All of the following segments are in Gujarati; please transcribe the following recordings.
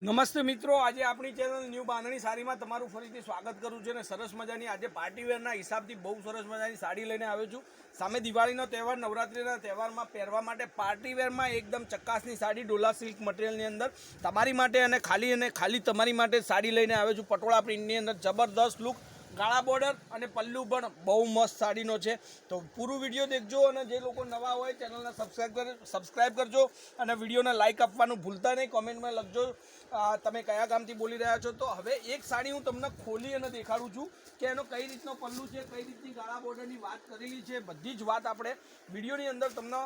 નમસ્તે મિત્રો, આજે આપણી ચેનલ ન્યૂ બાંધણી સાડીમાં તમારું ફરીથી સ્વાગત કરું છું અને સરસ મજાની આજે પાર્ટીવેરના હિસાબથી બહુ સરસ મજાની સાડી લઈને આવ્યો છું। સામે દિવાળીનો તહેવાર, નવરાત્રિના તહેવારમાં પહેરવા માટે પાર્ટીવેરમાં એકદમ ચકાસની સાડી ડોલા સિલ્ક મટીરિયલની અંદર તમારી માટે અને ખાલી તમારી માટે સાડી લઈને આવ્યો છું। પટોળા પ્રિન્ટની અંદર જબરદસ્ત લુક, ગાળા બોર્ડર અને પલ્લુ પણ બહુ મસ્ત સાડીનો છે। તો પૂરું વિડીયો દેખજો અને જે લોકો નવા હોય ચેનલને સબસ્ક્રાઈબ કરજો અને વિડીયોને લાઇક આપવાનું ભૂલતા નહીં। કોમેન્ટમાં લખજો તમે કયા ગામથી બોલી રહ્યા છો। તો હવે એક સાડી હું તમને ખોલી અને દેખાડું છું કે એનો કઈ રીતનો પલ્લુ છે, કઈ રીતની ગાળા બોર્ડરની વાત કરેલી છે, બધી જ વાત આપણે વિડીયોની અંદર તમને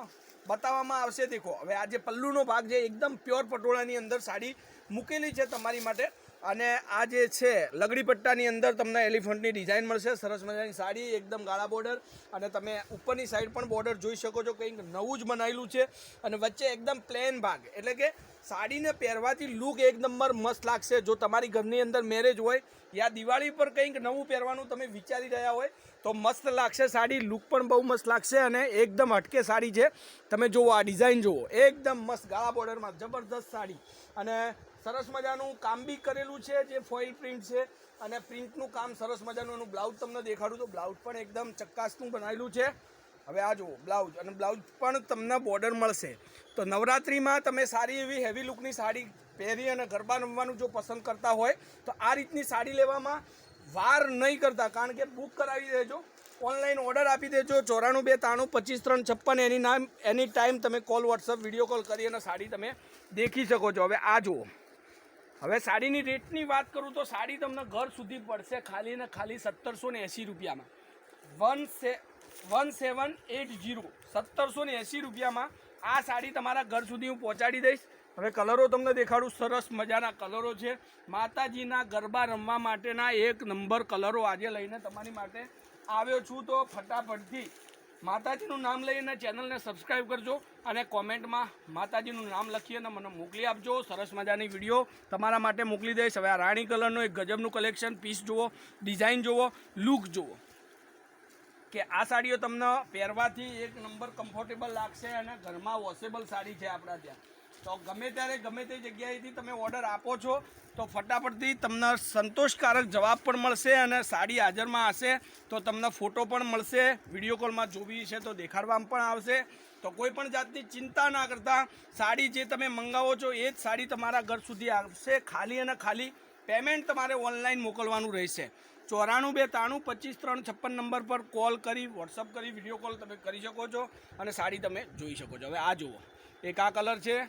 બતાવવામાં આવશે। દેખો, હવે આ જે પલ્લુનો ભાગ છે એકદમ પ્યોર પટોળાની અંદર સાડી મૂકેલી છે તમારી માટે અને આ જે છે લગડી પટ્ટાની અંદર તમને એલિફન્ટની ડિઝાઇન મળશે। સરસ મજાની સાડી, એકદમ ગાળા બોર્ડર અને તમે ઉપરની સાઈડ પણ બોર્ડર જોઈ શકો છો, કંઈક નવું જ બનાવેલું છે અને વચ્ચે એકદમ પ્લેન ભાગ, એટલે કે સાડીને પહેરવાથી લુક એક નંબર મસ્ત લાગશે। જો તમારી ઘરની અંદર મેરેજ હોય યા દિવાળી પર કંઈક નવું પહેરવાનું તમે વિચારી રહ્યા હોય તો મસ્ત લાગશે સાડી, લુક પણ બહુ મસ્ત લાગશે અને એકદમ હટકે સાડી છે। તમે જુઓ, આ ડિઝાઇન જુઓ, એકદમ મસ્ત ગાળા બોર્ડરમાં જબરદસ્ત સાડી અને સરસ મજાનું કામ બી કરેલું છે, જે ફોઇલ પ્રિન્ટ છે અને પ્રિન્ટનું કામ સરસ મજાનું। એનું બ્લાઉઝ તમને દેખાડું તો બ્લાઉઝ પણ એકદમ ચક્કાસનું બનાવેલું છે। હવે આ જુઓ બ્લાઉઝ, અને બ્લાઉઝ પણ તમને બોર્ડર મળશે। તો નવરાત્રિમાં તમે સારી એવી હેવી લુકની સાડી પહેરી અને ગરબા રમવાનું જો પસંદ કરતા હોય તો આ રીતની સાડી લેવામાં વાર નહીં કરતા, કારણ કે બુક કરાવી દેજો, ઓનલાઈન ઓર્ડર આપી દેજો। 94 93 25 356 એની ટાઈમ તમે કોલ, વોટ્સઅપ, વિડીયો કોલ કરી અને સાડી તમે દેખી શકો છો। હવે આ જુઓ, હવે સાડીની રેટની વાત કરું તો સાડી તમને ઘર સુધી પડશે ખાલી ને ખાલી 1780 રૂપિયામાં। 1780 1780 રૂપિયામાં આ સાડી તમારા ઘર સુધી હું પહોંચાડી દઈશ। હવે કલરો તમને દેખાડું, સરસ મજાના કલરો છે, માતાજીના ગરબા રમવા માટેના એક નંબર કલરો આજે લઈને તમારી માટે આવ્યો છું। તો ફટાફટથી માતાજીનું નામ લઈને ચેનલને સબસ્ક્રાઈબ કરજો અને કોમેન્ટમાં માતાજીનું નામ લખી અને મને મોકલી આપજો। સરસ મજાની વિડીયો તમારા માટે મોકલી દઈશ। હવે આ રાણી કલરનું એક ગજબનું કલેક્શન, પીસ જુઓ, ડિઝાઇન જુઓ, લુક જુઓ કે આ સાડીઓ તમને પહેરવાથી એક નંબર કમ્ફર્ટેબલ લાગશે અને ઘરમાં વોશેબલ સાડી છે આપણા ત્યાં। તો ગમે ત્યારે ગમે તે જગ્યાએથી તમે ઓર્ડર આપો છો તો ફટાફટથી તમને સંતોષકારક જવાબ પણ મળશે અને સાડી હાજરમાં હશે તો તમને ફોટો પણ મળશે, વિડીયો કોલમાં જોવી છે તો દેખાડવામાં પણ આવશે। તો કોઈ પણ જાતની ચિંતા ના કરતા, સાડી જે તમે મંગાવો છો એ જ સાડી તમારા ઘર સુધી આવશે। ખાલી અને ખાલી પેમેન્ટ તમારે ઓનલાઈન મોકલવાનું રહેશે। 94 93 25 356 નંબર પર કોલ કરી, વોટ્સઅપ કરી, વિડીયો કોલ તમે કરી શકો છો અને સાડી તમે જોઈ શકો છો। હવે આ જુઓ, એક આ કલર છે,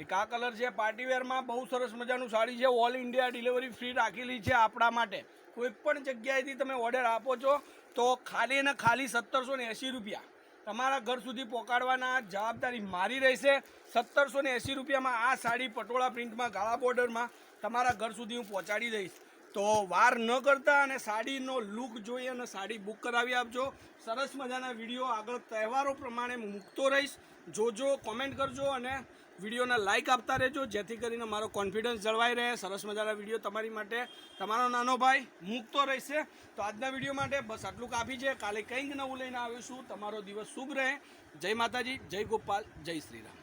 એક આ કલર છે, પાર્ટીવેરમાં બહુ સરસ મજાનું સાડી છે। ઓલ ઇન્ડિયા ડિલિવરી ફ્રી રાખેલી છે આપણા માટે। કોઈ પણ જગ્યાએથી તમે ઓર્ડર આપો છો તો ખાલી અને ખાલી 1780 રૂપિયા તમારા ઘર સુધી પહોંચાડવાના જવાબદારી મારી રહેશે। 1780 રૂપિયામાં આ સાડી પટોળા પ્રિન્ટમાં ગાળા બોર્ડરમાં તમારા ઘર સુધી હું પહોંચાડી દઈશ। તો વાર ન કરતા અને સાડીનો લુક જોઈ અને સાડી બુક કરાવી આપજો। સરસ મજાના વિડીયો આગળ તહેવારો પ્રમાણે મૂકતો રહીશ, જોજો, કોમેન્ટ કરજો અને વિડીયોને લાઇક આપતા રહેજો, જેથી કરીને મારો કોન્ફિડન્સ જળવાઈ રહે। સરસ મજાના વિડીયો તમારી માટે તમારો નાનો ભાઈ મૂકતો રહેશે। તો આજના વિડીયો માટે બસ આટલું કાફી છે। કાલે કંઈક નવું લઈને આવીશું। તમારો દિવસ શુભ રહે। જય માતાજી, જય ગોપાલ, જય શ્રી રામ।